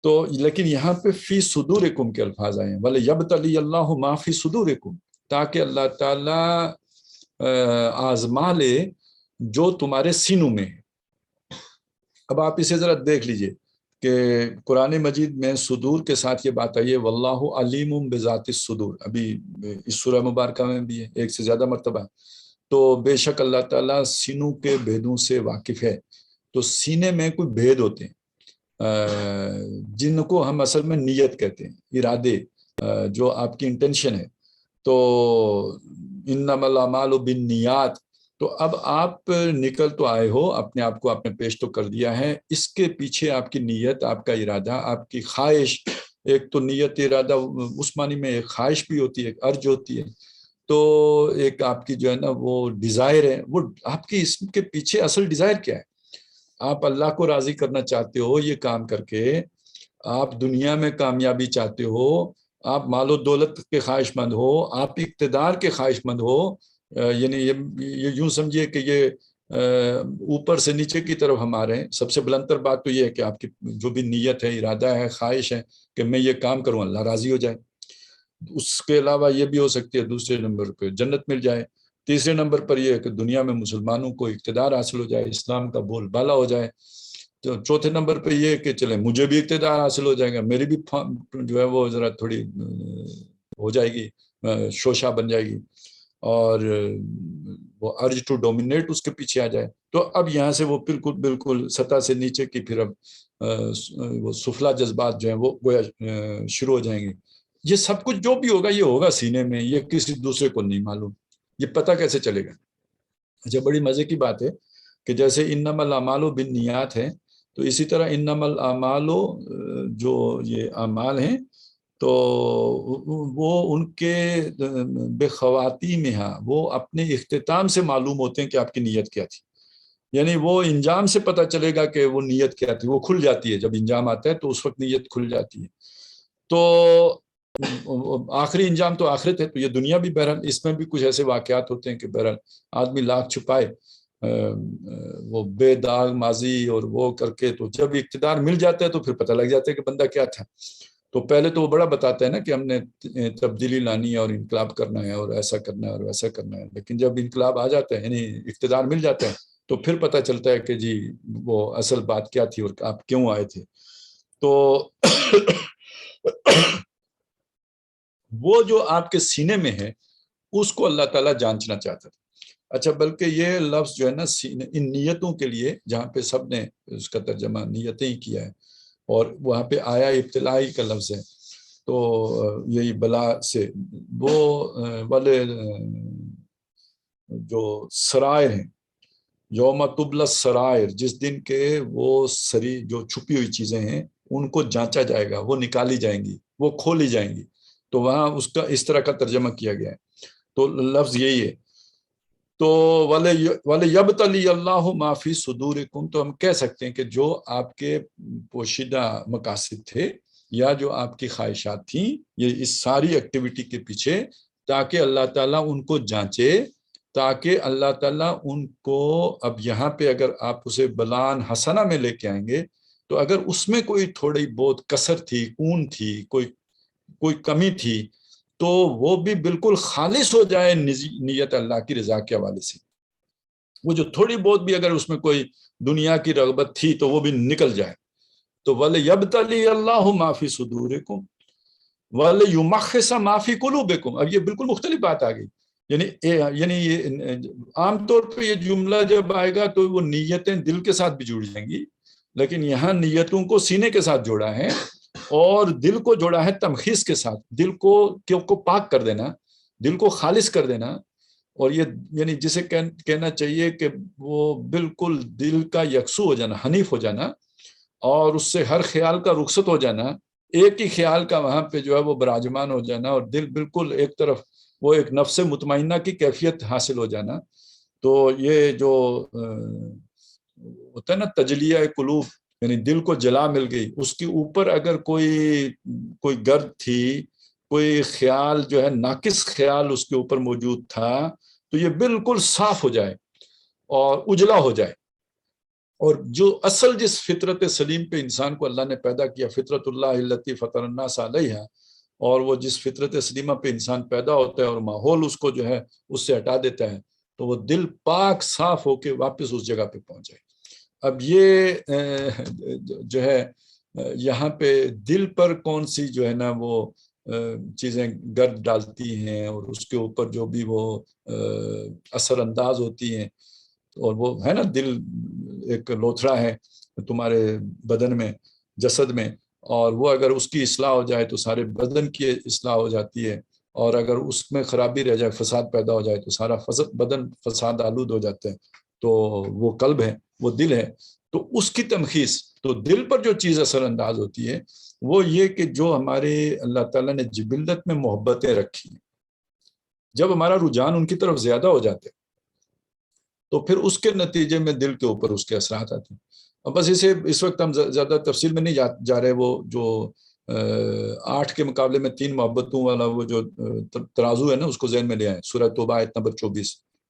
تو لیکن یہاں پہ فی صدورکم کے الفاظ آئے ہیں، وَلِيَبْتَلِيَ اللَّهُ مَا فِي صُدُورِكُمْ، تاکہ اللہ تعالیٰ آزما لے جو تمہارے سینوں میں ہے. اب آپ اسے ذرا دیکھ لیجئے کہ قرآن مجید میں صدور کے ساتھ یہ بات آئی ہے واللہ علیم بذات الصدور، ابھی اس سورہ مبارکہ میں بھی ہے، ایک سے زیادہ مرتبہ. تو بے شک اللہ تعالیٰ سینوں کے بھیدوں سے واقف ہے. تو سینے میں کوئی بھید ہوتے ہیں جن کو ہم اصل میں نیت کہتے ہیں، ارادے، جو آپ کی انٹینشن ہے. تو انما الاعمال بالنیات. تو اب آپ نکل تو آئے ہو، اپنے آپ کو آپ نے پیش تو کر دیا ہے، اس کے پیچھے آپ کی نیت، آپ کا ارادہ، آپ کی خواہش. ایک تو نیت ارادہ اس معنی میں ایک خواہش بھی ہوتی ہے، ایک ارج ہوتی ہے. تو ایک آپ کی جو ہے نا وہ ڈیزائر ہے، وہ آپ کی اس کے پیچھے اصل ڈیزائر کیا ہے؟ آپ اللہ کو راضی کرنا چاہتے ہو یہ کام کر کے، آپ دنیا میں کامیابی چاہتے ہو، آپ مال و دولت کے خواہش مند ہو، آپ اقتدار کے خواہش مند ہو. یعنی یہ یوں سمجھیے کہ یہ اوپر سے نیچے کی طرف ہم آ رہے ہیں. سب سے بلند تر بات تو یہ ہے کہ آپ کی جو بھی نیت ہے، ارادہ ہے، خواہش ہے کہ میں یہ کام کروں، اللہ راضی ہو جائے. اس کے علاوہ یہ بھی ہو سکتی ہے دوسرے نمبر پہ جنت مل جائے. تیسرے نمبر پر یہ ہے کہ دنیا میں مسلمانوں کو اقتدار حاصل ہو جائے، اسلام کا بول بالا ہو جائے. تو چوتھے نمبر پہ یہ کہ چلے مجھے بھی اقتدار حاصل ہو جائے گا، میری بھی جو ہے وہ ذرا تھوڑی ہو جائے گی، شوشہ بن جائے گی، اور وہ ارج ٹو ڈومینیٹ اس کے پیچھے آ جائے. تو اب یہاں سے وہ بالکل سطح سے نیچے کی پھر اب وہ سفلا جذبات جو ہیں وہ گویا شروع ہو جائیں گے. یہ سب کچھ جو بھی ہوگا یہ ہوگا سینے میں، یہ کسی دوسرے کو نہیں معلوم. یہ پتہ کیسے چلے گا؟ اچھا، بڑی مزے کی بات ہے کہ جیسے انما الاعمال بالنیات ہے، تو اسی طرح انما الاعمال جو یہ اعمال ہیں تو وہ ان کے بے خواتیمہا، وہ اپنے اختتام سے معلوم ہوتے ہیں کہ آپ کی نیت کیا تھی. یعنی وہ انجام سے پتہ چلے گا کہ وہ نیت کیا تھی. وہ کھل جاتی ہے جب انجام آتا ہے، تو اس وقت نیت کھل جاتی ہے. تو آخری انجام تو آخرت ہے. تو یہ دنیا بھی بہرحال اس میں بھی کچھ ایسے واقعات ہوتے ہیں کہ بہرحال آدمی لاکھ چھپائے، وہ بے داغ ماضی اور وہ کر کے، تو جب اقتدار مل جاتا ہے تو پھر پتہ لگ جاتا ہے کہ بندہ کیا تھا. تو پہلے تو وہ بڑا بتاتا ہے نا کہ ہم نے تبدیلی لانی ہے اور انقلاب کرنا ہے اور ایسا کرنا ہے اور ویسا کرنا ہے. لیکن جب انقلاب آ جاتا ہے، یعنی اقتدار مل جاتا ہے، تو پھر پتہ چلتا ہے کہ جی وہ اصل بات کیا تھی اور آپ کیوں آئے تھے. تو وہ جو آپ کے سینے میں ہے اس کو اللہ تعالیٰ جانچنا چاہتا تھا. اچھا، بلکہ یہ لفظ جو ہے نا ان نیتوں کے لیے، جہاں پہ سب نے اس کا ترجمہ نیتیں ہی کیا ہے، اور وہاں پہ آیا ابتلائی کا لفظ ہے، تو یہی بلا سے وہ والے جو سرائر ہیں، یوم تبلی السرائر، جس دن کے وہ سری جو چھپی ہوئی چیزیں ہیں ان کو جانچا جائے گا، وہ نکالی جائیں گی، وہ کھولی جائیں گی. تو وہاں اس کا اس طرح کا ترجمہ کیا گیا ہے. تو لفظ یہی ہے. تو وَلِيَبْتَلِيَ اللَّهُ مَا فِي صُدُورِكُمْ، تو ہم کہہ سکتے ہیں کہ جو آپ کے پوشیدہ مقاصد تھے یا جو آپ کی خواہشات تھیں، یہ اس ساری ایکٹیویٹی کے پیچھے، تاکہ اللہ تعالیٰ ان کو جانچے، تاکہ اللہ تعالیٰ ان کو، اب یہاں پہ اگر آپ اسے بلان حسنہ میں لے کے آئیں گے، تو اگر اس میں کوئی تھوڑی بہت کسر تھی، کون تھی، کوئی کمی تھی، تو وہ بھی بالکل خالص ہو جائے نیت اللہ کی رضا کے حوالے سے. وہ جو تھوڑی بہت بھی اگر اس میں کوئی دنیا کی رغبت تھی تو وہ بھی نکل جائے. تو وَلِيَبْتَلِيَ اللَّهُ مَا فِي صُدُورِكُمْ وَلِيُمَحِّصَ مَا فِي قُلُوبِكُمْ. اب یہ بالکل مختلف بات آ گئی. یعنی یہ عام طور پہ یہ جملہ جب آئے گا تو وہ نیتیں دل کے ساتھ بھی جڑ جائیں گی، لیکن یہاں نیتوں کو سینے کے ساتھ جوڑا ہے اور دل کو جوڑا ہے تمخیص کے ساتھ. دل کو پاک کر دینا، دل کو خالص کر دینا. اور یہ یعنی جسے کہنا چاہیے کہ وہ بالکل دل کا یکسو ہو جانا، حنیف ہو جانا، اور اس سے ہر خیال کا رخصت ہو جانا، ایک ہی خیال کا وہاں پہ جو ہے وہ براجمان ہو جانا، اور دل بالکل ایک طرف وہ ایک نفس مطمئنہ کی کیفیت حاصل ہو جانا. تو یہ جو ہوتا ہے نا تجلیہ قلوب، یعنی دل کو جلا مل گئی، اس کے اوپر اگر کوئی گرد تھی، کوئی خیال جو ہے ناقص خیال اس کے اوپر موجود تھا، تو یہ بالکل صاف ہو جائے اور اجلا ہو جائے. اور جو اصل جس فطرت سلیم پہ انسان کو اللہ نے پیدا کیا، فطرت اللہ التی فطر الناس علیہا، اور وہ جس فطرت سلیمہ پہ انسان پیدا ہوتا ہے اور ماحول اس کو جو ہے اس سے ہٹا دیتا ہے، تو وہ دل پاک صاف ہو کے واپس اس جگہ پہ پہنچ جائے. اب یہ جو ہے یہاں پہ دل پر کون سی جو ہے نا وہ چیزیں گرد ڈالتی ہیں اور اس کے اوپر جو بھی وہ اثر انداز ہوتی ہیں، اور وہ ہے نا دل ایک لوتھڑا ہے تمہارے بدن میں، جسد میں، اور وہ اگر اس کی اصلاح ہو جائے تو سارے بدن کی اصلاح ہو جاتی ہے، اور اگر اس میں خرابی رہ جائے، فساد پیدا ہو جائے، تو سارا بدن فساد آلود ہو جاتا ہے. تو وہ قلب ہے، وہ دل ہے. تو اس کی تمخیص، تو دل پر جو چیز اثر انداز ہوتی ہے وہ یہ کہ جو ہمارے اللہ تعالیٰ نے جبلت میں محبتیں رکھی ہیں، جب ہمارا رجحان ان کی طرف زیادہ ہو جاتے ہیں تو پھر اس کے نتیجے میں دل کے اوپر اس کے اثرات آتے ہیں. اور بس اسے اس وقت ہم زیادہ تفصیل میں نہیں جا رہے. وہ جو 8 کے مقابلے میں 3 محبتوں والا وہ جو ترازو ہے نا، اس کو ذہن میں لے آئیں. سورہ توبہ آیت نمبر 24.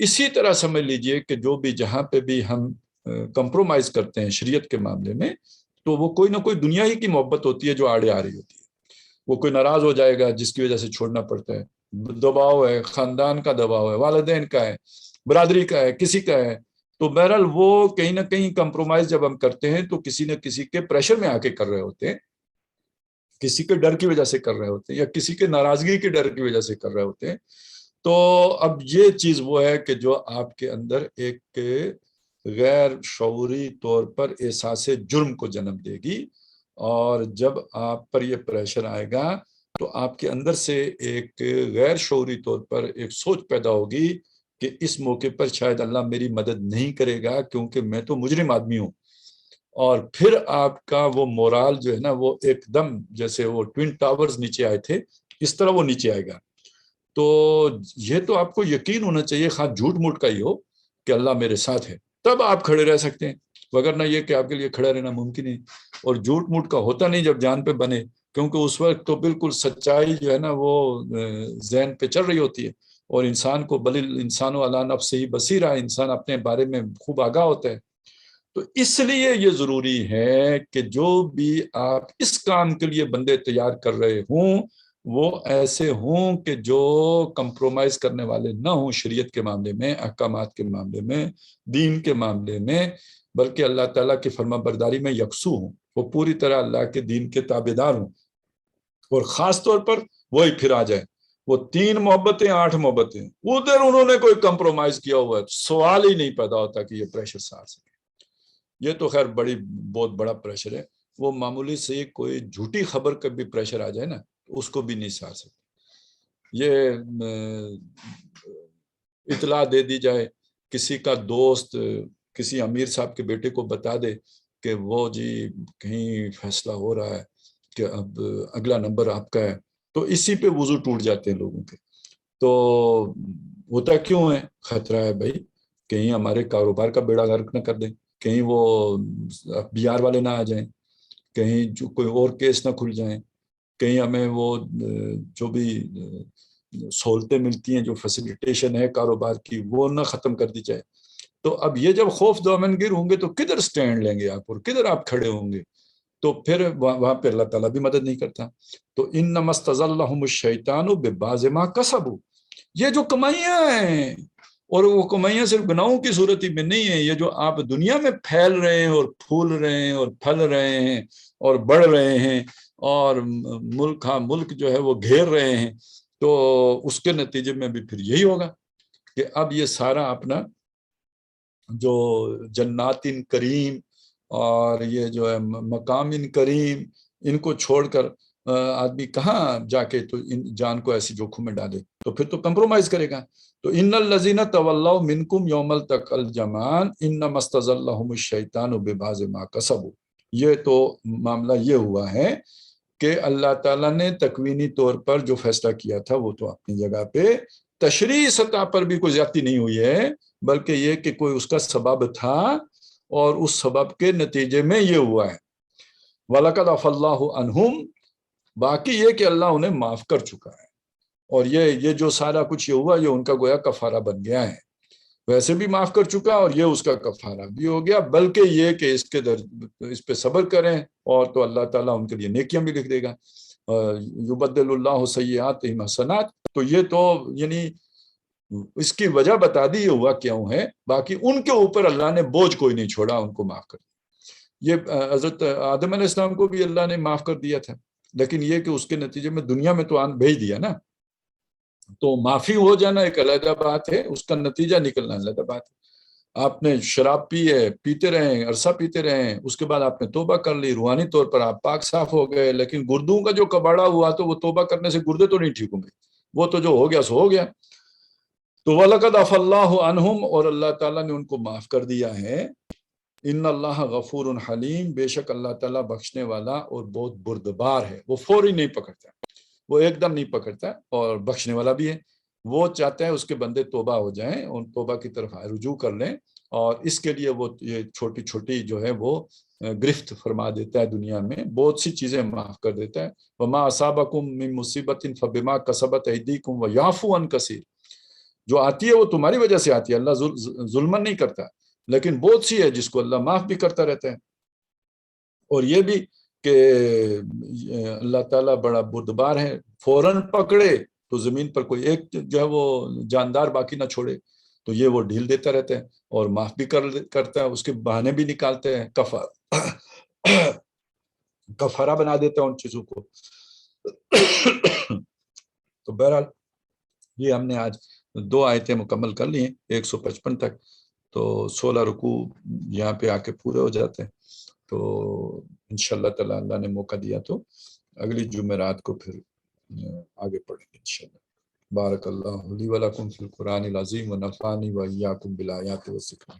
اسی طرح سمجھ لیجئے کہ جو بھی جہاں پہ بھی ہم کمپرومائز کرتے ہیں شریعت کے معاملے میں، تو وہ کوئی نہ کوئی دنیا ہی کی محبت ہوتی ہے جو آڑے آ رہی ہوتی ہے. وہ کوئی ناراض ہو جائے گا جس کی وجہ سے چھوڑنا پڑتا ہے، دباؤ ہے، خاندان کا دباؤ ہے، والدین کا ہے، برادری کا ہے، کسی کا ہے. تو بہرحال وہ کہیں نہ کہیں کمپرومائز جب ہم کرتے ہیں تو کسی نہ کسی کے پریشر میں آ کے کر رہے ہوتے ہیں، کسی کے ڈر کی وجہ سے کر رہے ہوتے ہیں، یا کسی کے ناراضگی کے ڈر کی وجہ سے کر رہے ہوتے ہیں. تو اب یہ چیز وہ ہے کہ جو آپ کے اندر ایک غیر شعوری طور پر احساس جرم کو جنم دے گی، اور جب آپ پر یہ پریشر آئے گا تو آپ کے اندر سے ایک غیر شعوری طور پر ایک سوچ پیدا ہوگی کہ اس موقع پر شاید اللہ میری مدد نہیں کرے گا کیونکہ میں تو مجرم آدمی ہوں. اور پھر آپ کا وہ مورال جو ہے نا، وہ ایک دم جیسے وہ ٹوین ٹاورز نیچے آئے تھے اس طرح وہ نیچے آئے گا. تو یہ تو آپ کو یقین ہونا چاہیے، خواہ جھوٹ موٹ کا ہی ہو، کہ اللہ میرے ساتھ ہے، تب آپ کھڑے رہ سکتے ہیں. وگرنہ یہ کہ آپ کے لیے کھڑا رہنا ممکن ہے. اور جھوٹ موٹ کا ہوتا نہیں جب جان پہ بنے، کیونکہ اس وقت تو بالکل سچائی جو ہے نا وہ ذہن پہ چل رہی ہوتی ہے، اور انسان کو بل انسان و علی نفسہ ہی بصیرہ، انسان اپنے بارے میں خوب آگاہ ہوتا ہے. تو اس لیے یہ ضروری ہے کہ جو بھی آپ اس کام کے لیے بندے تیار کر رہے ہوں وہ ایسے ہوں کہ جو کمپرومائز کرنے والے نہ ہوں شریعت کے معاملے میں، احکامات کے معاملے میں، دین کے معاملے میں، بلکہ اللہ تعالیٰ کی فرما برداری میں یکسو ہوں، وہ پوری طرح اللہ کے دین کے تابعدار ہوں. اور خاص طور پر وہی پھر آ جائے وہ 3 محبتیں 8 محبتیں، ادھر انہوں نے کوئی کمپرومائز کیا ہوا ہے، سوال ہی نہیں پیدا ہوتا کہ یہ پریشر سے آ سکے. یہ تو خیر بہت بڑا پریشر ہے. وہ معمولی سے کوئی جھوٹی خبر کا بھی پریشر آ جائے نا، اس کو بھی نہیں سہا سکتے. یہ اطلاع دے دی جائے، کسی کا دوست کسی امیر صاحب کے بیٹے کو بتا دے کہ وہ جی کہیں فیصلہ ہو رہا ہے کہ اب اگلا نمبر آپ کا ہے، تو اسی پہ وضو ٹوٹ جاتے ہیں لوگوں کے. تو ہوتا کیوں ہے؟ خطرہ ہے بھائی کہیں ہمارے کاروبار کا بیڑا غرق نہ کر دیں، کہیں وہ بہار والے نہ آ جائیں، کہیں جو کوئی اور کیس نہ کھل جائیں، کہیں ہمیں وہ جو بھی سہولتیں ملتی ہیں جو فیسیلیٹیشن ہے کاروبار کی وہ نہ ختم کر دی جائے. تو اب یہ جب خوف دامنگیر ہوں گے تو کدھر سٹینڈ لیں گے آپ، اور کدھر آپ کھڑے ہوں گے؟ تو پھر وہاں پہ اللہ تعالیٰ بھی مدد نہیں کرتا. تو انما استزلهم الشیطان ببعض ما کسبوا، یہ جو کمائیاں ہیں، اور وہ کمائیاں صرف گناہوں کی صورت ہی میں نہیں ہیں، یہ جو آپ دنیا میں پھیل رہے ہیں اور پھول رہے ہیں اور پھل رہے ہیں اور بڑھ رہے ہیں، اور ملک ہاں ملک جو ہے وہ گھیر رہے ہیں، تو اس کے نتیجے میں بھی پھر یہی ہوگا کہ اب یہ سارا اپنا جو جنات کریم اور یہ جو ہے مقام کریم، ان کو چھوڑ کر آدمی کہاں جا کے تو ان جان کو ایسی جوکھوں میں ڈالے، تو پھر تو کمپرومائز کرے گا. تو ان الذین تولوا منکم یوم التقى الجمعان انما استزلهم الشیطان ببعض ما کسبوا. یہ تو معاملہ یہ ہوا ہے کہ اللہ تعالیٰ نے تکوینی طور پر جو فیصلہ کیا تھا وہ تو اپنی جگہ پہ، تشریعی سطح پر بھی کوئی زیادتی نہیں ہوئی ہے، بلکہ یہ کہ کوئی اس کا سبب تھا اور اس سبب کے نتیجے میں یہ ہوا ہے. وَلَقَدْ عَفَا اللَّهُ عَنْهُمْ، باقی یہ کہ اللہ انہیں معاف کر چکا ہے، اور یہ جو سارا کچھ یہ ہوا یہ ان کا گویا کفارہ بن گیا ہے. ویسے بھی معاف کر چکا اور یہ اس کا کفارہ بھی ہو گیا، بلکہ یہ کہ اس پہ صبر کریں اور تو اللہ تعالیٰ ان کے لیے نیکیاں بھی لکھ دے گا. یبدل اللہ سیئاتہم حسنات، تو یہ تو یعنی اس کی وجہ بتا دی یہ ہوا کیوں ہے، باقی ان کے اوپر اللہ نے بوجھ کوئی نہیں چھوڑا، ان کو معاف کر دیا. یہ حضرت آدم علیہ السلام کو بھی اللہ نے معاف کر دیا تھا، لیکن یہ کہ اس کے نتیجے میں دنیا میں تو بھیج دیا نا، تو معافی ہو جانا ایک علیحدہ بات ہے، اس کا نتیجہ نکلنا علیحدہ بات ہے. آپ نے شراب پیتے رہے، عرصہ پیتے رہے، اس کے بعد آپ نے توبہ کر لی، روحانی طور پر آپ پاک صاف ہو گئے، لیکن گردوں کا جو کباڑا ہوا تو وہ توبہ کرنے سے گردے تو نہیں ٹھیک ہوں گے، وہ تو جو ہو گیا سو ہو گیا. تو وَلَقَدْ عَفَا اللَّهُ عَنْهُمْ، اور اللہ تعالیٰ نے ان کو معاف کر دیا ہے. ان اللہ غفور حلیم، بے شک اللہ تعالیٰ بخشنے والا اور بہت بردبار ہے. وہ فوری نہیں پکڑتا، وہ ایک دم نہیں پکڑتا، اور بخشنے والا بھی ہے. وہ چاہتا ہے اس کے بندے توبہ ہو جائیں، ان توبہ کی طرف رجوع کر لیں، اور اس کے لیے وہ یہ چھوٹی چھوٹی جو ہے وہ گرفت فرما دیتا ہے، دنیا میں بہت سی چیزیں معاف کر دیتا ہے. وما اصابکم من مصیبت فبما کسبت ایدیکم ویعفو عن کثیر. جو آتی ہے وہ تمہاری وجہ سے آتی ہے، اللہ ظلمن نہیں کرتا، لیکن بہت سی ہے جس کو اللہ معاف بھی کرتا رہتا ہے۔ اور یہ بھی کہ اللہ تعالیٰ بڑا بردبار ہے، فوراً پکڑے تو زمین پر کوئی ایک جو ہے وہ جاندار باقی نہ چھوڑے، تو یہ وہ ڈھیل دیتا رہتا ہے اور معاف بھی کرتا ہے، اس کے بہانے بھی نکالتے ہیں، کفارہ بنا دیتا ہے ان چیزوں کو۔ تو بہرحال یہ ہم نے آج 2 آیتیں مکمل کر لی ہیں 155 تک، تو 16 رکوع یہاں پہ آ کے پورے ہو جاتے ہیں۔ تو انشاءاللہ تعالیٰ اللہ نے موقع دیا تو اگلی جمعرات کو پھر آگے پڑھیں گے انشاءاللہ۔ بارک اللہ لی ولکم فی القرآن العظیم ونفعنی وإیاکم بالآیات والذکر۔